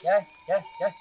Gel, gel, gel.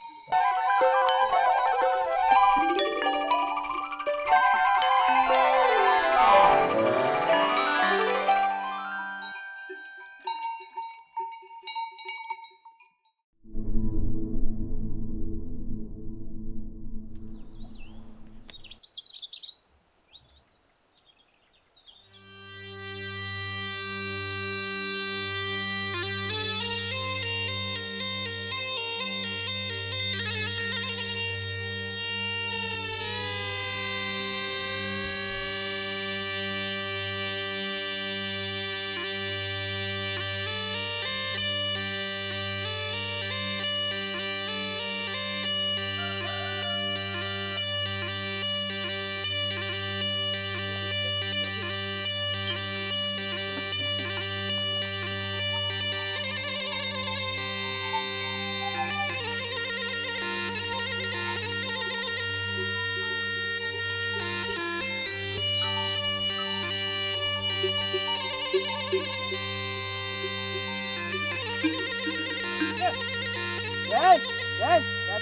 Gel, gel, gel.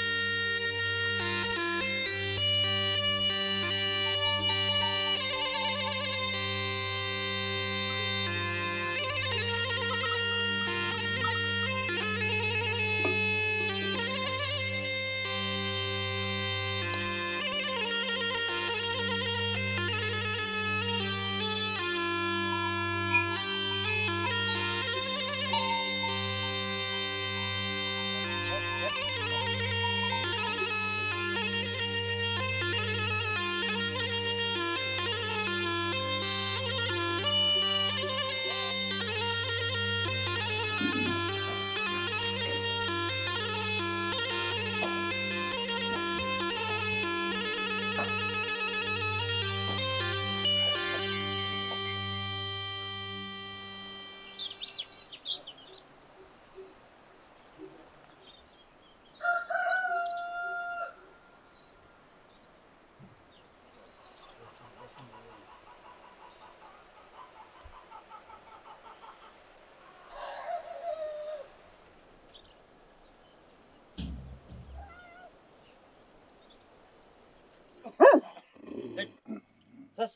Sus.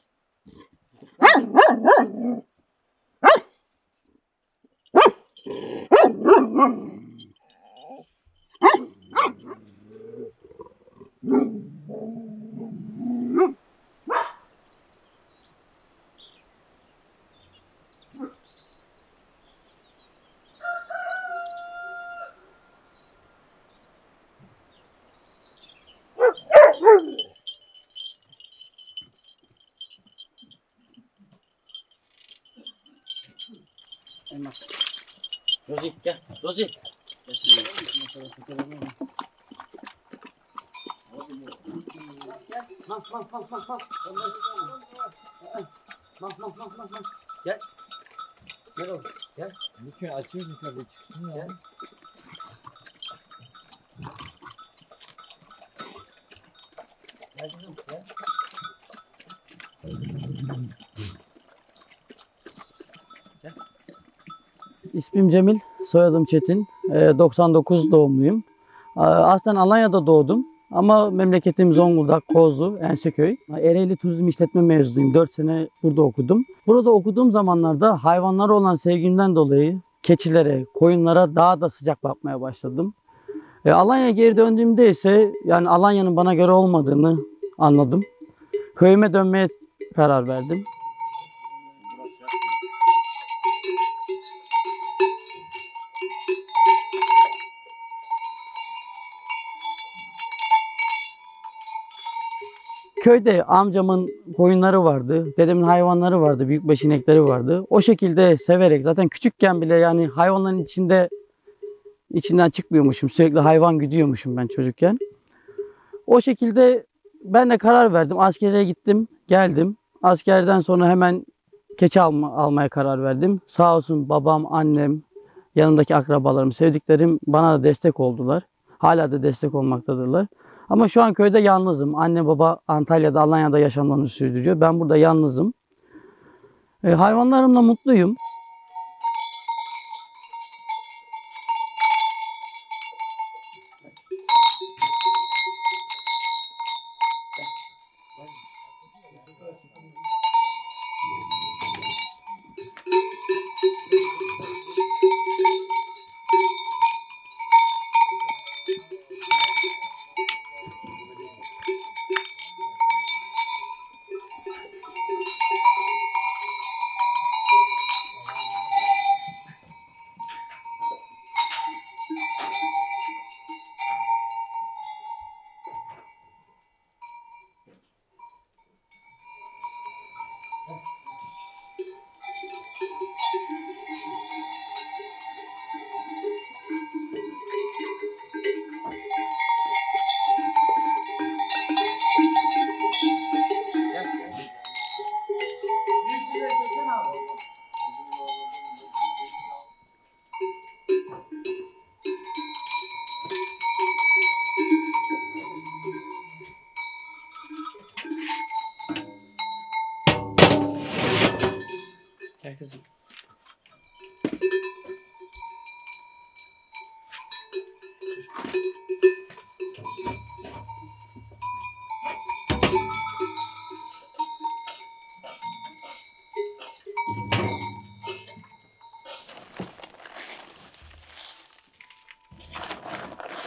Elmas. Rozi gel. Rozi. Gel sen. Gel. Gel oğlum. Gel. Lütfen açayım yukarıda çıksın ya. Gel. Gel kızım. Gel. İsmim Cemil, soyadım Çetin. 99 doğumluyum. Aslen Alanya'da doğdum ama memleketim Zonguldak, Kozlu, Enseköy. Ereğli Turizm İşletme mezunuyum. 4 sene burada okudum. Burada okuduğum zamanlarda hayvanlara olan sevgimden dolayı keçilere, koyunlara daha da sıcak bakmaya başladım. Alanya'ya geri döndüğümde ise yani Alanya'nın bana göre olmadığını anladım. Köyüme dönmeye karar verdim. Köyde amcamın koyunları vardı, dedemin hayvanları vardı, büyükbaş inekleri vardı. O şekilde severek zaten küçükken bile yani hayvanların içinden çıkmıyormuşum. Sürekli hayvan güdüyormuşum ben çocukken. O şekilde ben de karar verdim. Askere gittim, geldim. Askerden sonra hemen keçi almaya karar verdim. Sağ olsun babam, annem, yanımdaki akrabalarım, sevdiklerim bana da destek oldular. Hala da destek olmaktadırlar. Ama şu an köyde yalnızım. Anne baba Antalya'da, Alanya'da yaşamlarını sürdürüyor. Ben burada yalnızım. Hayvanlarımla mutluyum.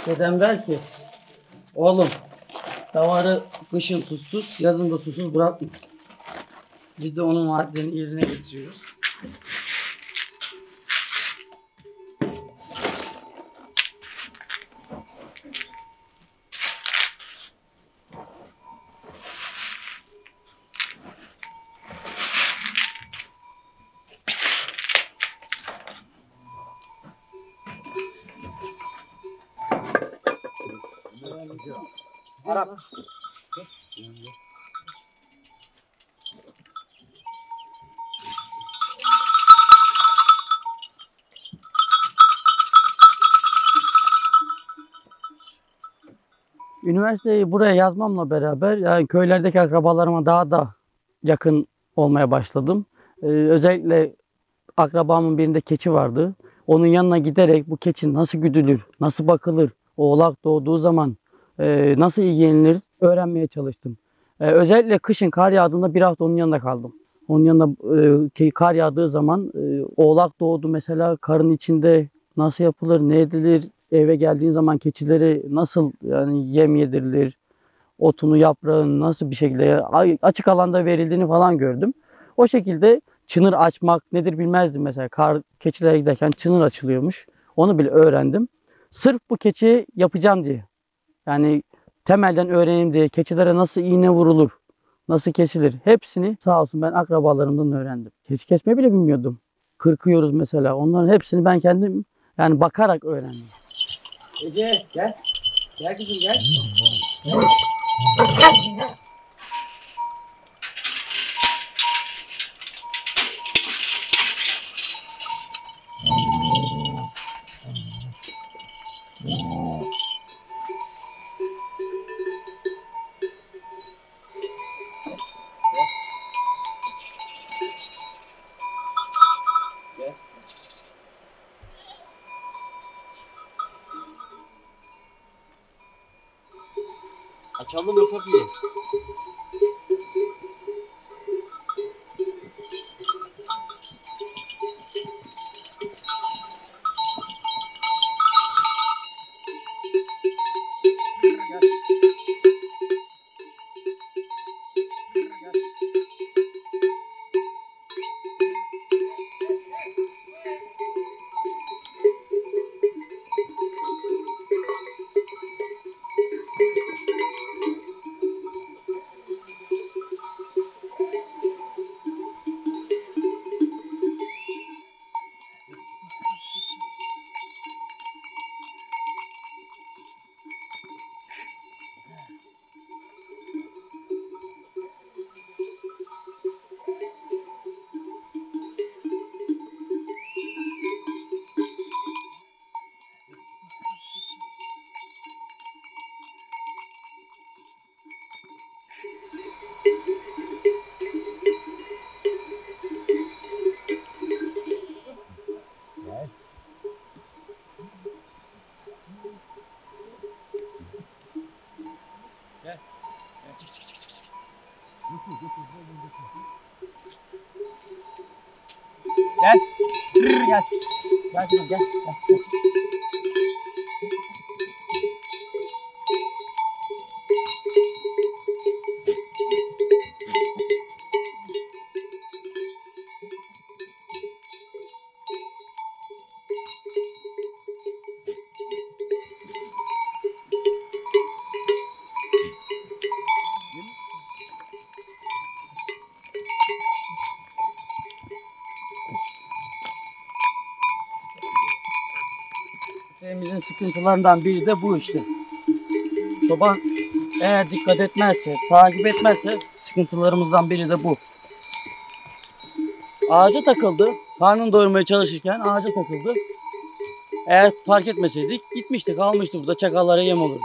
Dedem der ki, oğlum davarı kışın tuzsuz, yazın da susuz bırakma. Biz de onun vaatlerini yerine getiriyoruz. Arap. Üniversiteyi buraya yazmamla beraber yani köylerdeki akrabalarıma daha da yakın olmaya başladım. Özellikle akrabamın birinde keçi vardı. Onun yanına giderek bu keçi nasıl güdülür, nasıl bakılır, oğlak doğduğu zaman nasıl ilgilenilir öğrenmeye çalıştım. Özellikle kışın kar yağdığında bir hafta onun yanında kaldım. Onun yanında kar yağdığı zaman oğlak doğdu mesela karın içinde nasıl yapılır, ne edilir, eve geldiğin zaman keçileri nasıl yani yem yedirilir, otunu, yaprağını nasıl bir şekilde açık alanda verildiğini falan gördüm. O şekilde çınır açmak nedir bilmezdim mesela. Keçilere giderken çınır açılıyormuş. Onu bile öğrendim. Sırf bu keçi yapacağım diye. Yani temelden öğreneyim diye keçilere nasıl iğne vurulur, nasıl kesilir hepsini sağ olsun ben akrabalarımdan öğrendim. Keçi kesmeyi bile bilmiyordum. Kırkıyoruz mesela. Onların hepsini ben kendim yani bakarak öğrendim. Ece gel. Gel kızım gel. Gel. Açalım mı kapıyı? Gel. Gel. Gel kızım gel. Gel. Mesleğimizin sıkıntılarından biri de bu işte. Çoban eğer dikkat etmezse, takip etmezse sıkıntılarımızdan biri de bu. Ağaca takıldı. Karnını doyurmaya çalışırken ağaca takıldı. Eğer fark etmeseydik gitmişti, kalmıştı burada çakallara yem olurdu.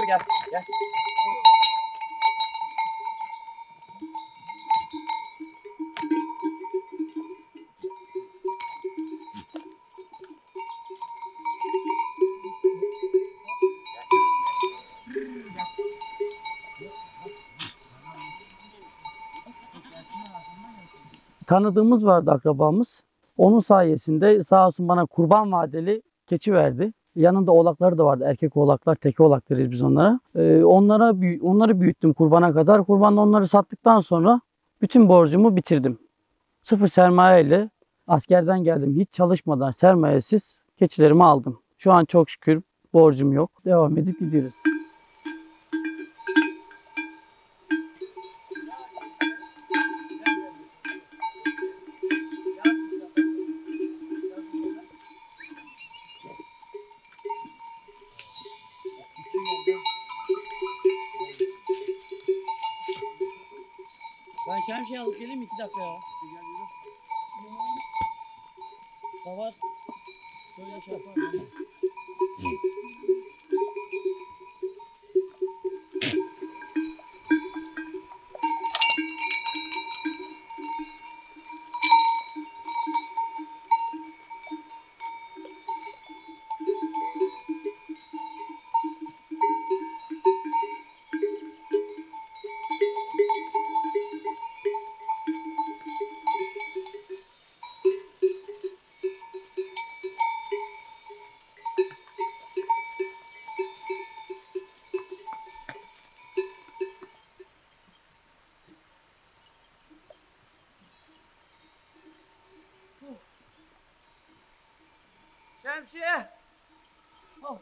Gel, gel. Tanıdığımız vardı akrabamız. Onun sayesinde sağ olsun bana kurban vadeli keçi verdi. Yanında oğlakları da vardı. Erkek oğlaklar, teke oğlak deriz biz onlara. Onları büyüttüm kurbana kadar. Kurbanda onları sattıktan sonra bütün borcumu bitirdim. Sıfır sermaye ile askerden geldim. Hiç çalışmadan sermayesiz keçilerimi aldım. Şu an çok şükür borcum yok. Devam edip gidiyoruz. Ben şemsiye alıp geleyim 2 dakika ya. Sabah böyle şey yapalım. Şemsiye! Oh.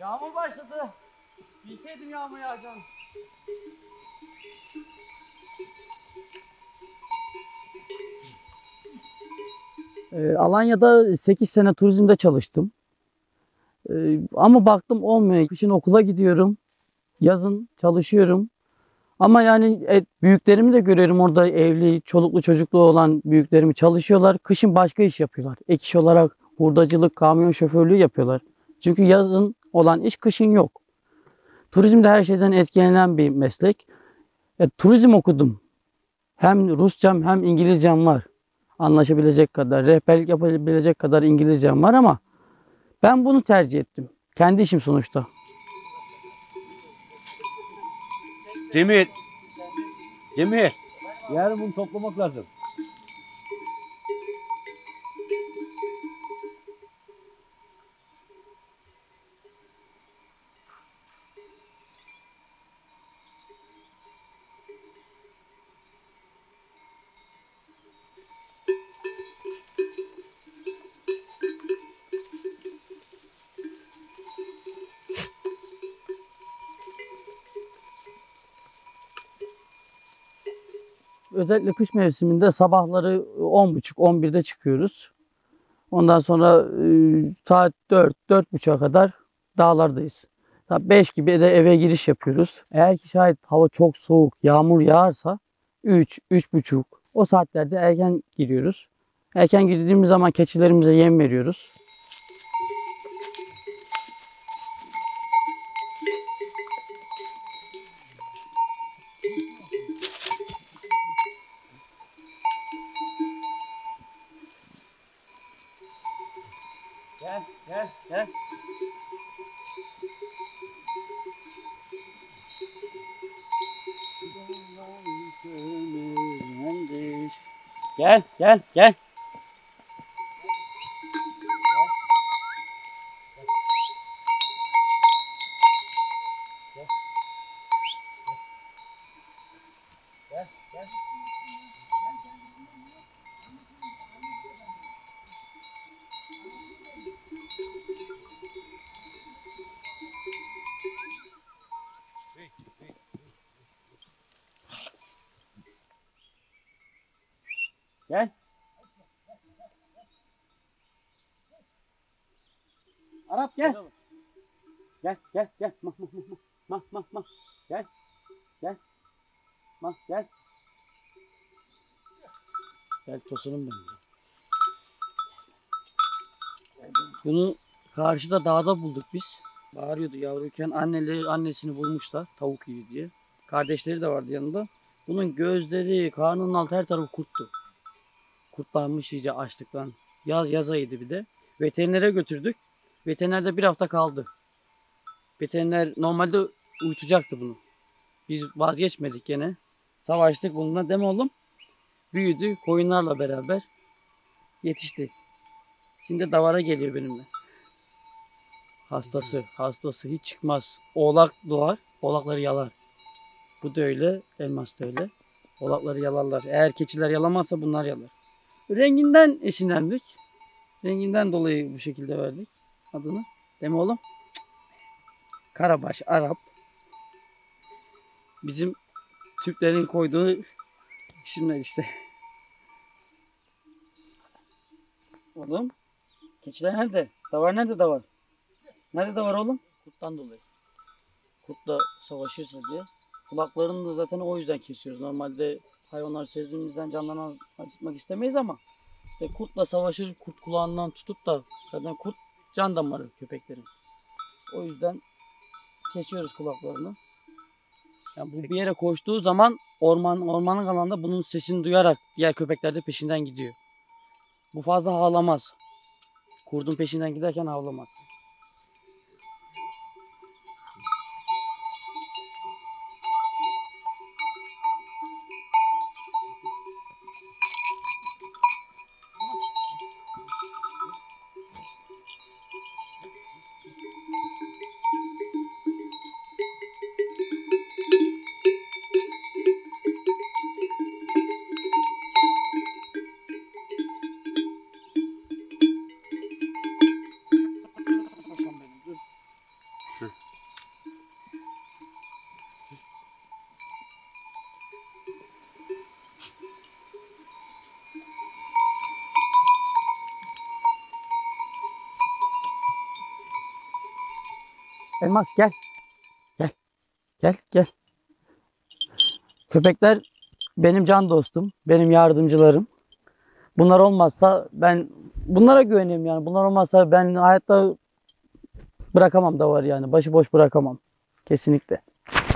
Yağmur başladı. Bilseydim yağmur yağacağını. Alanya'da 8 sene turizmde çalıştım. Ama baktım olmuyor. Kışın okula gidiyorum. Yazın çalışıyorum. Ama yani büyüklerimi de görüyorum orada evli, çoluklu çocuklu olan büyüklerimi çalışıyorlar. Kışın başka iş yapıyorlar. Ek iş olarak hurdacılık, kamyon şoförlüğü yapıyorlar. Çünkü yazın olan iş kışın yok. Turizm de her şeyden etkilenen bir meslek. Turizm okudum. Hem Rusçam hem İngilizcem var. Anlaşabilecek kadar, rehberlik yapabilecek kadar İngilizcem var ama ben bunu tercih ettim. Kendi işim sonuçta. Cemil. Cemil. Yarın bunu toplamak lazım. Özellikle kış mevsiminde sabahları 10.30-11'de çıkıyoruz. Ondan sonra saat 4-4.30'a kadar dağlardayız. Saat 5 gibi de eve giriş yapıyoruz. Eğer ki şayet hava çok soğuk, yağmur yağarsa 3-3.30 o saatlerde erken giriyoruz. Erken girdiğimiz zaman keçilerimize yem veriyoruz. Gel, gel, gel. Gel, gel, gel. Gel. Arap gel. Gel, gel, gel. Mah, mah, mah, mah. Mah, mah, mah. Gel. Gel. Mah, gel. Gel tosunum benim. Bunu karşıda dağda bulduk biz. Bağırıyordu yavruyken annesini bulmuşlar tavuk yiyor diye. Kardeşleri de vardı yanında. Bunun gözleri, karnının altı her tarafı kurttu. Kurtlanmış iyice açlıktan. Yaz ayıydı bir de. Veterinere götürdük. Veterinerde bir hafta kaldı. Veteriner normalde uyutacaktı bunu. Biz vazgeçmedik gene. Savaştık bununla değil mi oğlum? Büyüdü koyunlarla beraber yetişti. Şimdi davara geliyor benimle. Hastası hiç çıkmaz. Oğlak doğar, oğlakları yalar. Bu da öyle, elmas da öyle. Oğlakları yalarlar. Eğer keçiler yalamazsa bunlar yalar. Renginden esinlendik. Renginden dolayı bu şekilde verdik adını. Değil mi oğlum? Karabaş, Arap. Bizim Türklerin koyduğu isimler işte. Oğlum, keçiler nerede? Davar nerede davar? Nerede davar oğlum? Kurttan dolayı. Kurtla savaşırsa diye. Kulaklarını da zaten o yüzden kesiyoruz. Normalde hayvanları sevdiğimizden canlarını acıtmak istemeyiz ama işte kurtla savaşır, kurt kulağından tutup da zaten kurt can damarı köpeklerin. O yüzden kesiyoruz kulaklarını. Yani bu bir yere koştuğu zaman ormanın alanında bunun sesini duyarak diğer köpekler de peşinden gidiyor. Bu fazla havlamaz. Kurdun peşinden giderken havlamaz. Elmas gel. Gel. Gel. Köpekler benim can dostum. Benim yardımcılarım. Bunlar olmazsa ben bunlara güveniyorum yani. Bunlar olmazsa ben hayatta bırakamam da var yani. Başıboş bırakamam. Kesinlikle.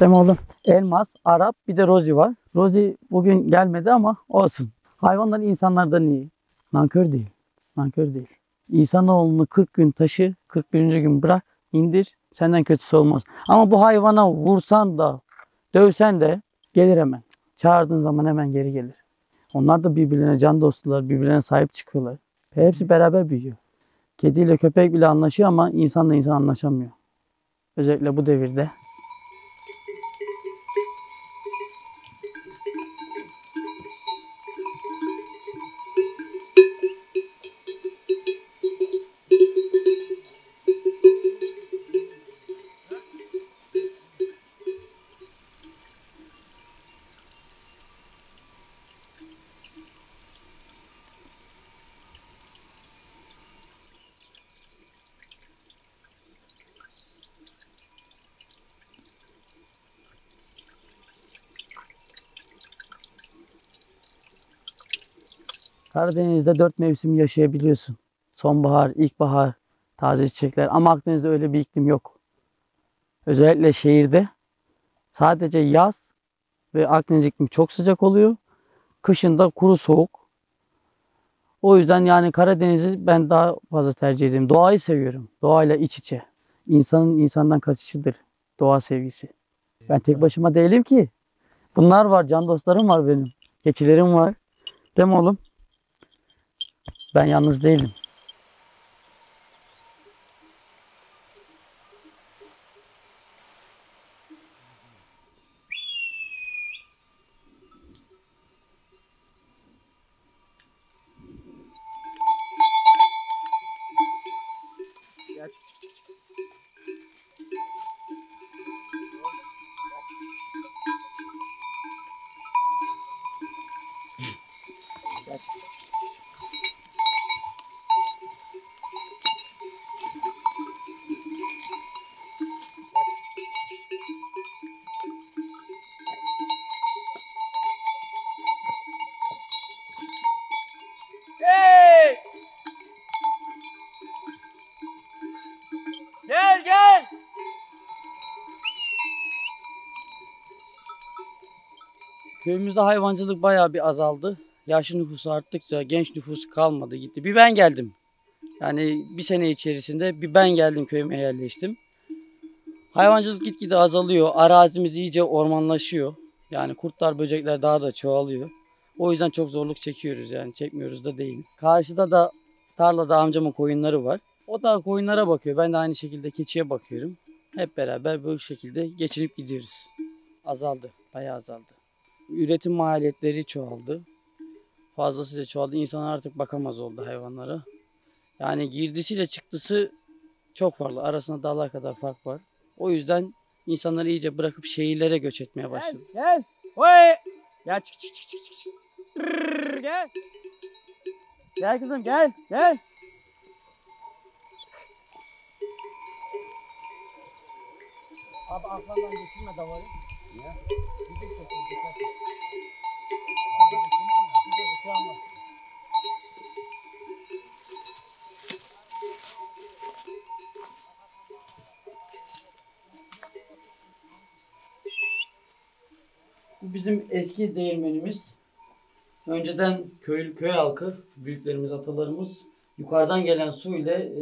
Değil mi oğlum? Elmas, Arap bir de Rozi var. Rozi bugün gelmedi ama olsun. Hayvanlar insanlardan iyi. Nankör değil. Nankör değil. İnsanoğlunu 40 gün taşı, 41. gün bırak, indir. Senden kötüsü olmaz. Ama bu hayvana vursan da, dövsen de gelir hemen. Çağırdığın zaman hemen geri gelir. Onlar da birbirlerine can dostlar, birbirlerine sahip çıkıyorlar. Ve hepsi beraber büyüyor. Kediyle köpek bile anlaşıyor ama insanla insan anlaşamıyor. Özellikle bu devirde. Karadeniz'de 4 mevsim yaşayabiliyorsun. Sonbahar, ilkbahar, taze çiçekler. Ama Akdeniz'de öyle bir iklim yok. Özellikle şehirde sadece yaz ve Akdeniz iklimi çok sıcak oluyor. Kışında kuru soğuk. O yüzden yani Karadeniz'i ben daha fazla tercih ediyorum. Doğayı seviyorum. Doğayla iç içe. İnsanın insandan kaçışıdır. Doğa sevgisi. Ben tek başıma değilim ki. Bunlar var. Can dostlarım var benim. Keçilerim var. Değil mi oğlum? Ben yalnız değilim. Hey! Gel. Köyümüzde hayvancılık bayağı bir azaldı. Yaşlı nüfusu arttıkça genç nüfus kalmadı gitti. Bir ben geldim. Yani bir sene içerisinde bir ben geldim köyüme yerleştim. Hayvancılık gitgide azalıyor. Arazimiz iyice ormanlaşıyor. Yani kurtlar, böcekler daha da çoğalıyor. O yüzden çok zorluk çekiyoruz yani. Çekmiyoruz da değil. Karşıda da Tarlada amcamın koyunları var. O da koyunlara bakıyor. Ben de aynı şekilde keçiye bakıyorum. Hep beraber bu şekilde geçirip gidiyoruz. Azaldı. Bayağı azaldı. Üretim maliyetleri çoğaldı. Fazlasıyla çoğaldı. İnsanlar artık bakamaz oldu hayvanlara. Yani girdisiyle çıktısı çok farklı. Arasında dağlar kadar fark var. O yüzden insanları iyice bırakıp şehirlere göç etmeye başladı. Gel. Oy. Gel çık çık çık çık çık. Gel. Gel kızım gel. Gel. Abi arkamdan geçirme davarı. Niye? Bizim çok dikkat et. Bize bir şey olmaz. Bu bizim eski değirmenimiz. Önceden köy halkı, büyüklerimiz, atalarımız yukarıdan gelen su ile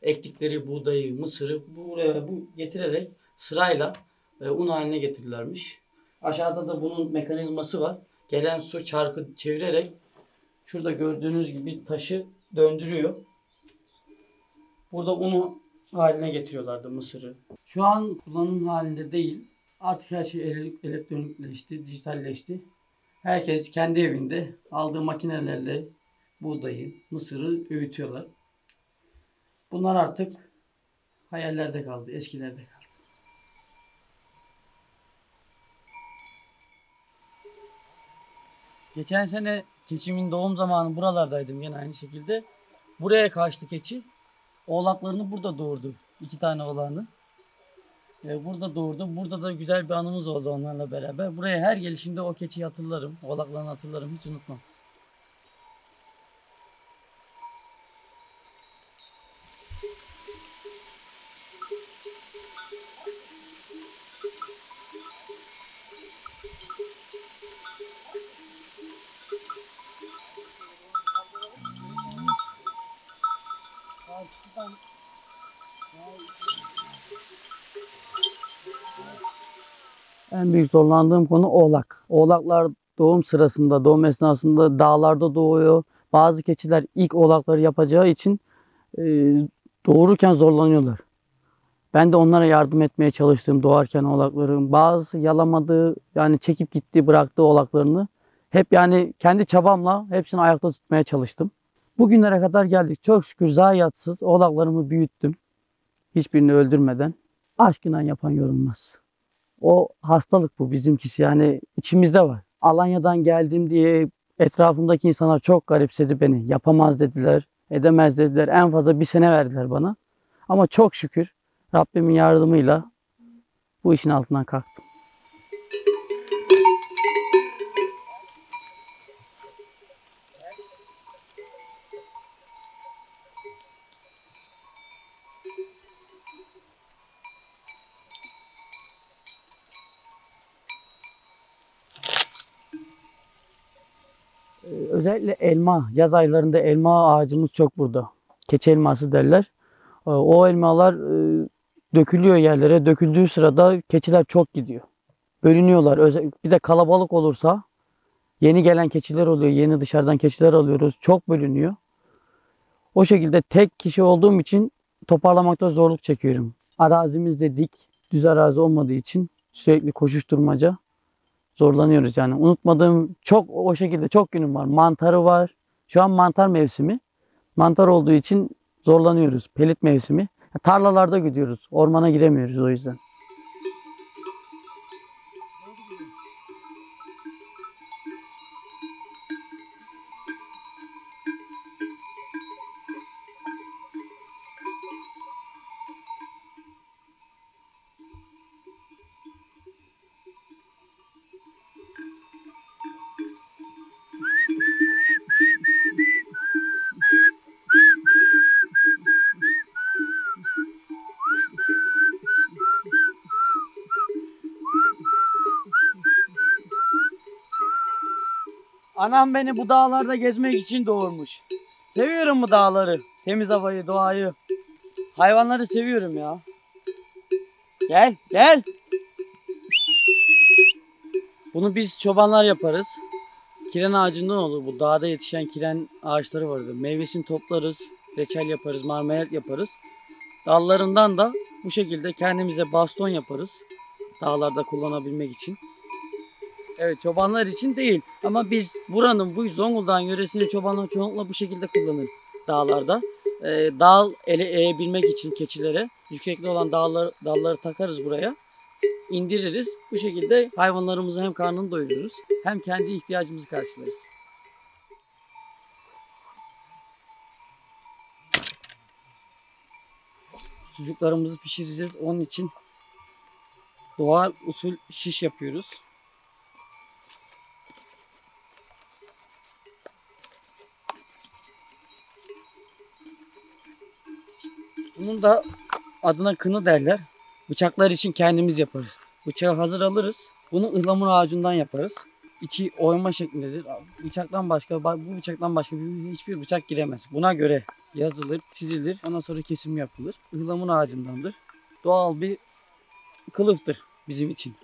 ektikleri buğdayı, mısırı buraya getirerek sırayla un haline getirdilermiş. Aşağıda da bunun mekanizması var. Gelen su çarkı çevirerek şurada gördüğünüz gibi taşı döndürüyor. Burada unu haline getiriyorlardı mısırı. Şu an kullanım halinde değil. Artık her şey elektronikleşti, dijitalleşti. Herkes kendi evinde aldığı makinelerle buğdayı, mısırı öğütüyorlar. Bunlar artık hayallerde kaldı, eskilerde kaldı. Geçen sene keçimin doğum zamanı buralardaydım yine aynı şekilde. Buraya kaçtı keçi. Oğlaklarını burada doğurdu. 2 tane oğlanı. Burada doğurdu. Burada da güzel bir anımız oldu onlarla beraber. Buraya her gelişimde o keçiyi hatırlarım. Oğlaklarını hatırlarım. Hiç unutmam. En büyük zorlandığım konu oğlak. Oğlaklar doğum sırasında, doğum esnasında dağlarda doğuyor. Bazı keçiler ilk oğlakları yapacağı için e, doğururken zorlanıyorlar. Ben de onlara yardım etmeye çalıştım doğarken oğlakların. Bazısı yalamadı, yani çekip gitti, bıraktı oğlaklarını. Hep yani kendi çabamla hepsini ayakta tutmaya çalıştım. Bugünlere kadar geldik. Çok şükür zayiatsız oğlaklarımı büyüttüm. Hiçbirini öldürmeden. Aşkından yapan yorulmaz. O hastalık bu bizimkisi, yani içimizde var. Alanya'dan geldim diye etrafımdaki insanlar çok garipsedi beni. Yapamaz dediler, edemez dediler. En fazla 1 sene verdiler bana. Ama çok şükür Rabbimin yardımıyla bu işin altından kalktım. Özellikle elma, yaz aylarında elma ağacımız çok burada. Keçi elması derler. O elmalar dökülüyor yerlere. Döküldüğü sırada keçiler çok gidiyor. Bölünüyorlar. Bir de kalabalık olursa yeni gelen keçiler oluyor. Yeni dışarıdan keçiler alıyoruz. Çok bölünüyor. O şekilde tek kişi olduğum için toparlamakta zorluk çekiyorum. Arazimiz de dik, düz arazi olmadığı için sürekli koşuşturmaca zorlanıyoruz yani. Unutmadığım çok o şekilde çok günüm var. Mantarı var. Şu an mantar mevsimi. Mantar olduğu için zorlanıyoruz. Pelit mevsimi. Tarlalarda gidiyoruz. Ormana giremiyoruz o yüzden. Anam beni bu dağlarda gezmek için doğurmuş. Seviyorum bu dağları, temiz havayı, doğayı. Hayvanları seviyorum ya. Gel, gel. Bunu biz çobanlar yaparız. kiren ağacından olur. Bu dağda yetişen kiren ağaçları vardır. Meyvesini toplarız, reçel yaparız, marmelat yaparız. Dallarından da bu şekilde kendimize baston yaparız. Dağlarda kullanabilmek için. Evet, çobanlar için değil ama biz buranın, bu Zonguldak'ın yöresini çobanlar çoğunlukla bu şekilde kullanır dağlarda. Dal eğebilmek için keçilere yüksekli olan dalları takarız buraya. İndiririz. Bu şekilde hayvanlarımızın hem karnını doyururuz hem kendi ihtiyacımızı karşılarız. Sucuklarımızı pişireceğiz. Onun için doğal usul şiş yapıyoruz. Bunun da adına kını derler. Bıçaklar için kendimiz yaparız. Bıçağı hazır alırız. Bunu ıhlamur ağacından yaparız. İçi oyma şeklindedir. Bıçaktan başka, bu bıçaktan başka hiçbir bıçak giremez. Buna göre yazılır, çizilir. Ondan sonra kesim yapılır. Ihlamur ağacındandır. Doğal bir kılıftır bizim için.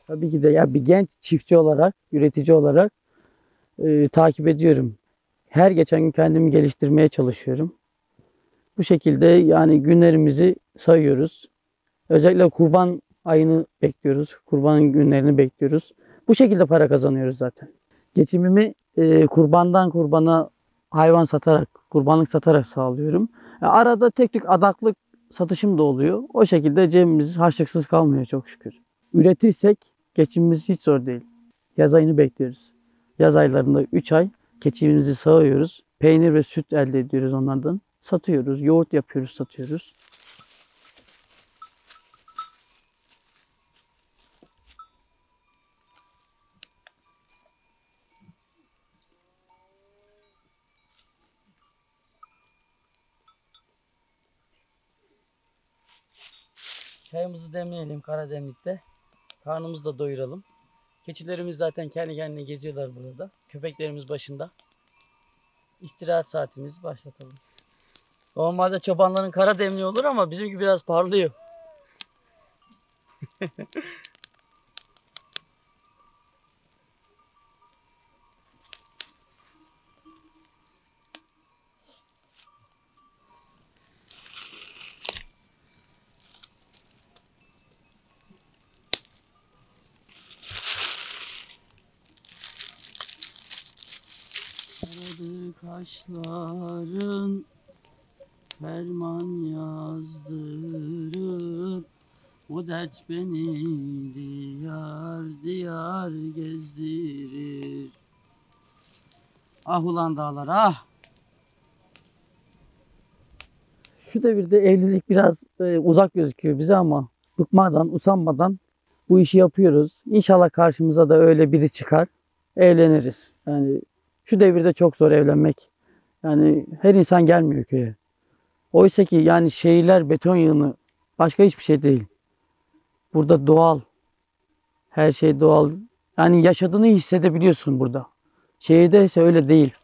Tabii ki de ya bir genç çiftçi olarak, üretici olarak takip ediyorum. Her geçen gün kendimi geliştirmeye çalışıyorum. Bu şekilde yani günlerimizi sayıyoruz. Özellikle kurban ayını bekliyoruz. Kurban günlerini bekliyoruz. Bu şekilde para kazanıyoruz zaten. Geçimimi kurbandan kurbana hayvan satarak, kurbanlık satarak sağlıyorum. Arada tek tük adaklık satışım da oluyor. O şekilde cebimiz harçlıksız kalmıyor çok şükür. Üretirsek geçimimiz hiç zor değil. Yaz ayını bekliyoruz. Yaz aylarında 3 ay keçimizi sağıyoruz. Peynir ve süt elde ediyoruz onlardan. Satıyoruz. Yoğurt yapıyoruz, satıyoruz. Çayımızı demleyelim kara demlikte. Karnımızı da doyuralım. Keçilerimiz zaten kendi kendine geziyorlar burada. Köpeklerimiz başında. İstirahat saatimizi başlatalım. Normalde çobanların kara demliği olur ama bizimki biraz parlıyor. Karadı kaşların ferman yazdırır. O dert beni diyar diyar gezdirir. Ah ulan dağlar ah. Şu devirde evlilik biraz uzak gözüküyor bize ama bıkmadan, usanmadan bu işi yapıyoruz. İnşallah karşımıza da öyle biri çıkar. Evleniriz. Yani şu devirde çok zor evlenmek. Yani her insan gelmiyor köye. Oysa ki yani şehirler beton yığını, başka hiçbir şey değil. Burada doğal. Her şey doğal. Yani yaşadığını hissedebiliyorsun burada. Şehirde ise öyle değil.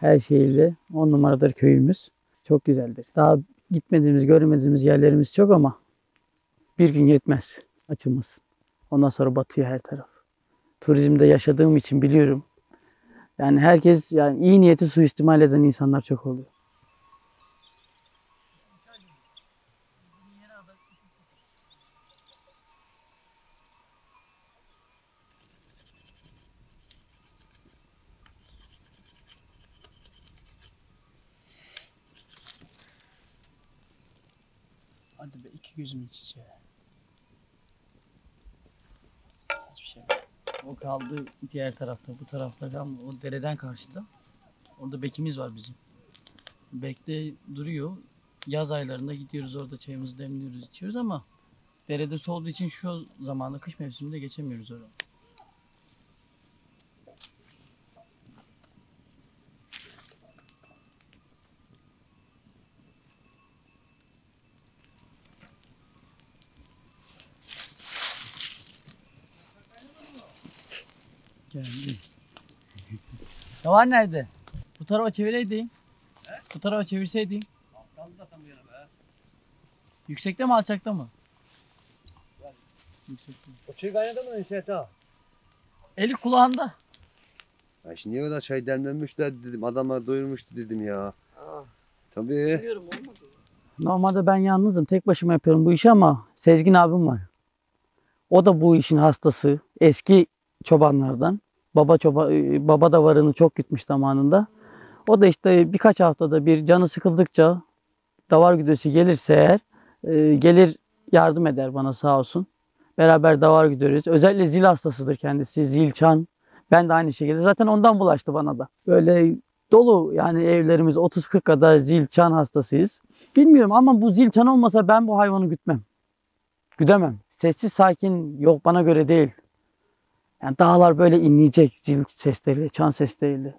Her şeyiyle 10 numaradır köyümüz. Çok güzeldir. Daha gitmediğimiz, görmediğimiz yerlerimiz çok ama bir gün yetmez açımız. Ondan sonra batıyor her taraf. Turizmde yaşadığım için biliyorum. Yani herkes, yani iyi niyeti suistimal eden insanlar çok oluyor. Hadi be, iki gözümün çiçeği. Hiçbir şey yok. O kaldı diğer tarafta, bu tarafta kalmadı. O dereden karşıda. Orada bekimiz var bizim. Bekte duruyor. Yaz aylarında gidiyoruz, orada çayımızı demliyoruz, içiyoruz ama derede su olduğu için şu zamanı, kış mevsiminde geçemiyoruz oraya. Geldi. Davar nerede? Bu tarafa çevireydin. Bu tarafa çevirseydin. Yüksekte mi, alçakta mı? Yüksekte. O çay kaynadı mı Şehit ha? Eli kulağında. Ya şimdi niye kadar çay demlenmişler dedim. Adamlar doyurmuştu dedim ya. Tabii. Biliyorum, olmadı. Normalde ben yalnızım. Tek başıma yapıyorum bu işi ama Sezgin abim var. O da bu işin hastası. Eski çobanlardan. Baba da varını çok gütmüş zamanında. O da işte birkaç haftada bir canı sıkıldıkça davar güdesi gelirse eğer gelir yardım eder bana, sağ olsun. Beraber davar güderiz. Özellikle zil hastasıdır kendisi. Zil, çan. Ben de aynı şekilde. Zaten ondan bulaştı bana da. Böyle dolu yani evlerimiz 30-40 kadar zil, çan hastasıyız. Bilmiyorum ama bu zil, çan olmasa ben bu hayvanı gütmem. Güdemem. Sessiz sakin yok, bana göre değil. Yani dağlar böyle inleyecek zil sesleriyle, çan sesleriyle.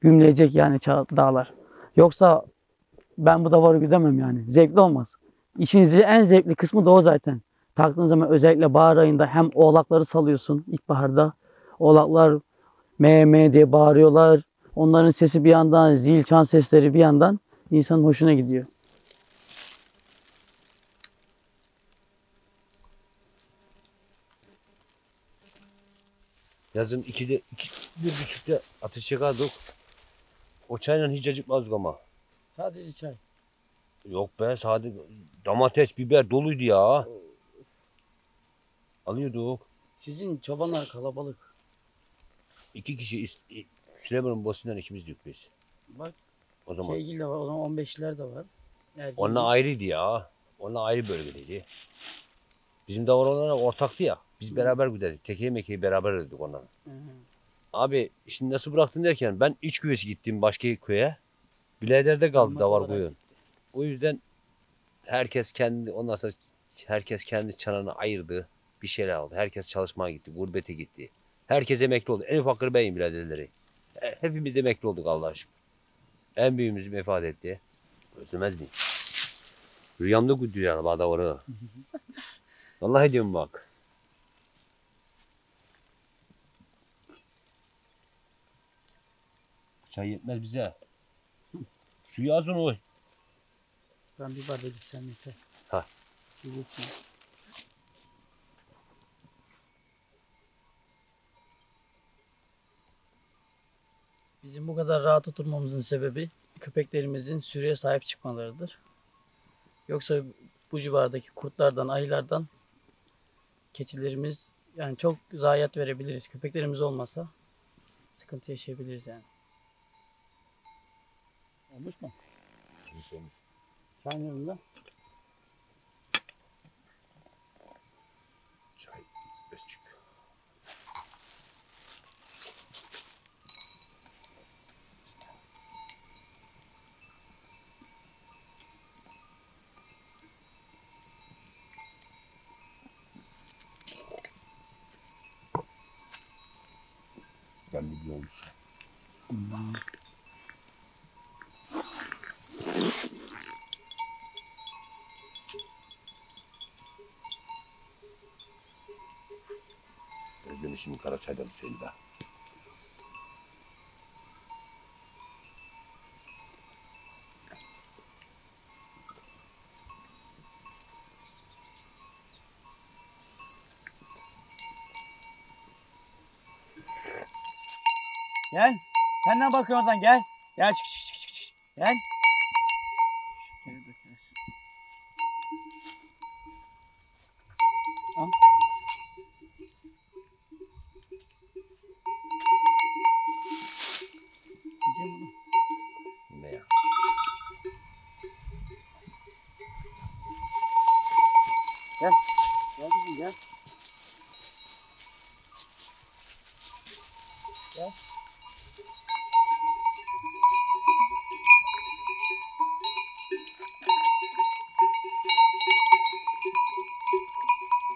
Gümleyecek yani dağlar. Yoksa ben bu davarı güdemem yani. Zevkli olmaz. İşin en zevkli kısmı da o zaten. Taktığın zaman özellikle bahar ayında hem oğlakları salıyorsun ilkbaharda. Oğlaklar me me diye bağırıyorlar. Onların sesi bir yandan, zil, çan sesleri bir yandan insanın hoşuna gidiyor. Yazın 1.30'da ateş yakardık. O çayla hiç acıkmazdık ama. Sadece çay. Yok be, sadece domates, biber doluydu ya. Alıyorduk. Sizin çobanlar kalabalık. 2 kişi Süleyman'ın babasından ikimizdik biz. Bak, O zaman. Şeygil de var, o zaman 15'ler de var. Onunla ayrıydı ya. Onunla ayrı bölgedeydi. Bizim de oralara ortaktı ya. Biz beraber giderdik. Tekeyi mekeyi beraber ödedik onlarla. Abi şimdi nasıl bıraktın derken ben iç güvesi gittim başka köye. Bilader'de kaldı davar koyun. O yüzden ondan sonra herkes kendi çanağını ayırdı. Bir şeyler aldı. Herkes çalışmaya gitti. Gurbete gitti. Herkes emekli oldu. En ufakları benim biraderleri. Hepimiz emekli olduk Allah'a aşkına. En büyüğümüz vefat etti. Özlemez miyim? Rüyamda güdüyor yani davarı. Vallahi diyorum bak. Çay yetmez bize. Suyu az onu. Ben bir bardak içsem yeter. Ha. Bizim bu kadar rahat oturmamızın sebebi köpeklerimizin sürüye sahip çıkmalarıdır. Yoksa bu civardaki kurtlardan, ayılardan keçilerimiz yani çok zayiat verebiliriz. Köpeklerimiz olmasa sıkıntı yaşayabiliriz yani. Olmuş mu? Olmuş. Çayın da. Çay. Beşçik. Ben bir olmuş. Özlemişim Karaçay'dan seni de. Gel. Sen ne bakıyorsun oradan, gel. Gel çık. Gel. Şekeri dökersin. Al. Yiyeceğim bunu. Ne ya? Gel. Gel kızım gel. Gel.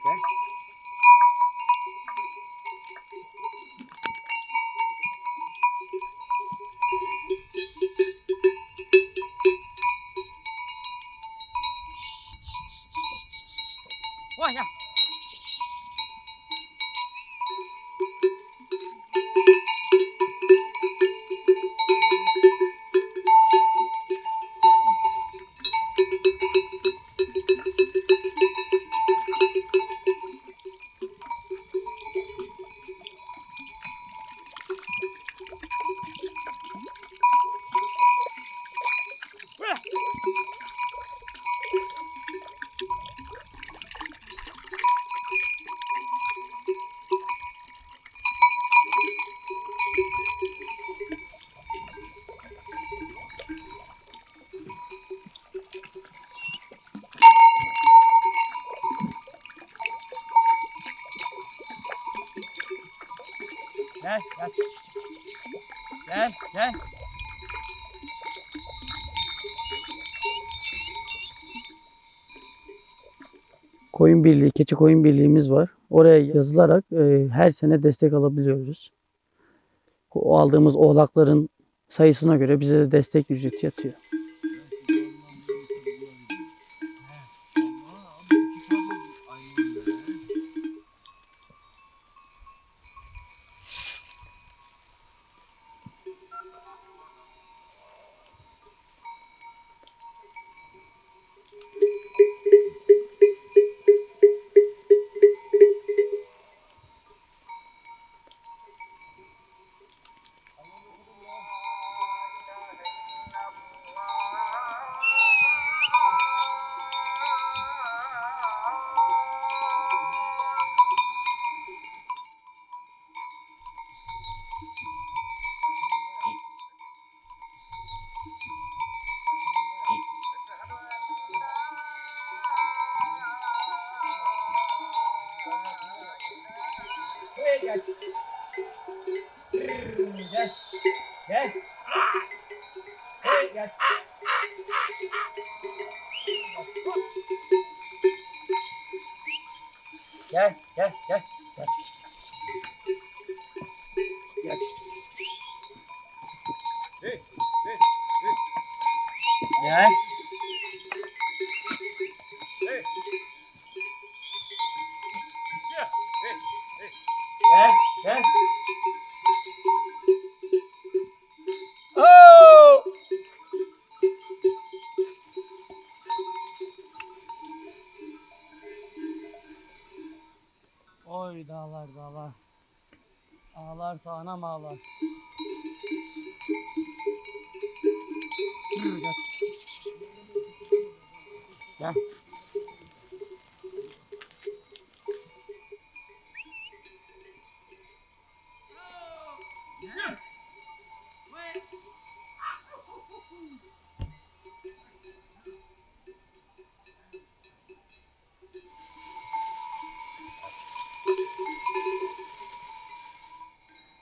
Gel. Vay ya. Gel, gel. Gel, gel. Koyun birliği, keçi koyun birliğimiz var. Oraya yazılarak her sene destek alabiliyoruz. O aldığımız oğlakların sayısına göre bize de destek ücreti yatıyor. Gel. Gel. Gel. Hey, gel. Gel, gel, gel. Gel. Gel. Hey, hey, Gel. hey. Ya, hey, hey. Gel, gel. Oh! Oy dağlar dağlar. Ağlar sağanam ağlar. Gel. Gel.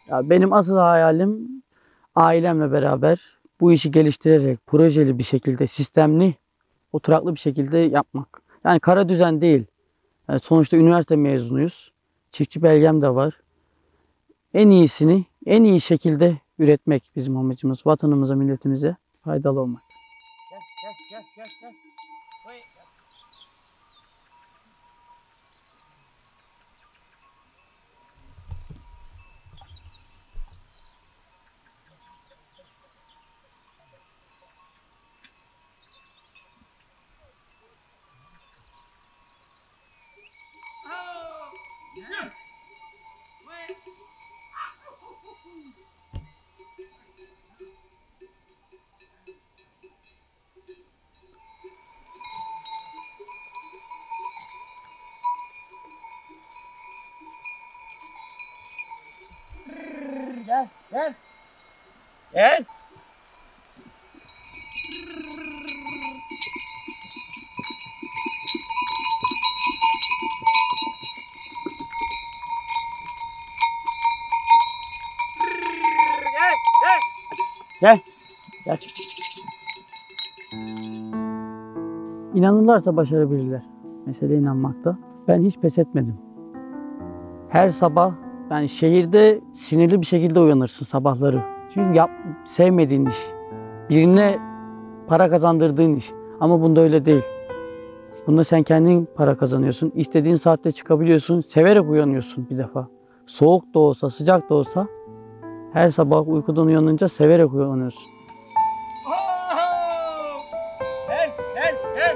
Ya benim asıl hayalim ailemle beraber bu işi geliştirerek projeli bir şekilde, sistemli, oturaklı bir şekilde yapmak. Yani kara düzen değil. Yani sonuçta üniversite mezunuyuz. Çiftçi belgem de var. En iyisini en iyi şekilde üretmek bizim amacımız. Vatanımıza, milletimize faydalı olmak. Gel, gel, gel, gel, gel. Oy, gel. gel. Gel. Gel. Gel. İnanırlarsa başarabilirler. Mesele inanmakta. Ben hiç pes etmedim. Her sabah yani şehirde sinirli bir şekilde uyanırsın sabahları. Çünkü sevmediğin iş. Birine para kazandırdığın iş. Ama bunda öyle değil. Bunda sen kendin para kazanıyorsun. İstediğin saatte çıkabiliyorsun. Severek uyanıyorsun bir defa. Soğuk da olsa, sıcak da olsa her sabah uykudan uyanınca severek uyanıyorsun. Gel.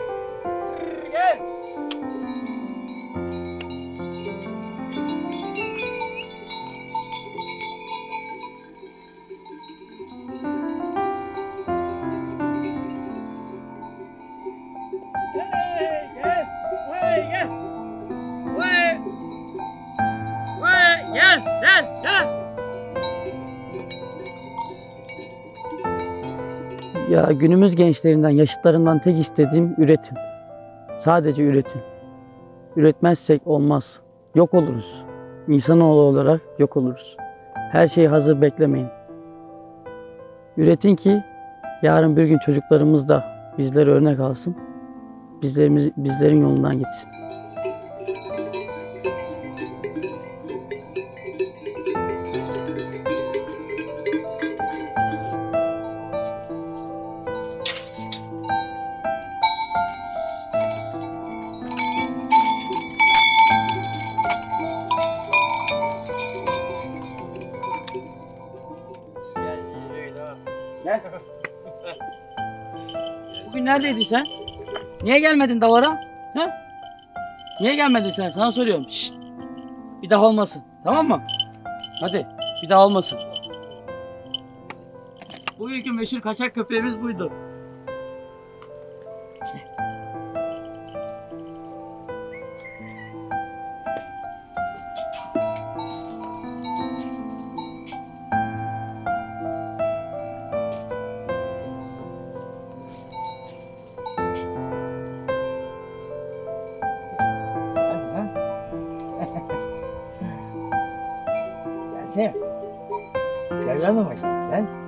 Ya günümüz gençlerinden, yaşıtlarından tek istediğim üretin. Sadece üretin. Üretmezsek olmaz. Yok oluruz. İnsanoğlu olarak yok oluruz. Her şeyi hazır beklemeyin. Üretin ki yarın bir gün çocuklarımız da bizlere örnek alsın. Bizlerin yolundan gitsin. Gel. Bugün neredeydin sen? Niye gelmedin davara? He? Niye gelmedin sen? Sana soruyorum. Şşt. Bir daha olmasın. Tamam mı? Hadi. Bir daha olmasın. Bugünkü meşhur kaçak köpeğimiz buydu. Gelsene. Gel yanıma gel. Gel.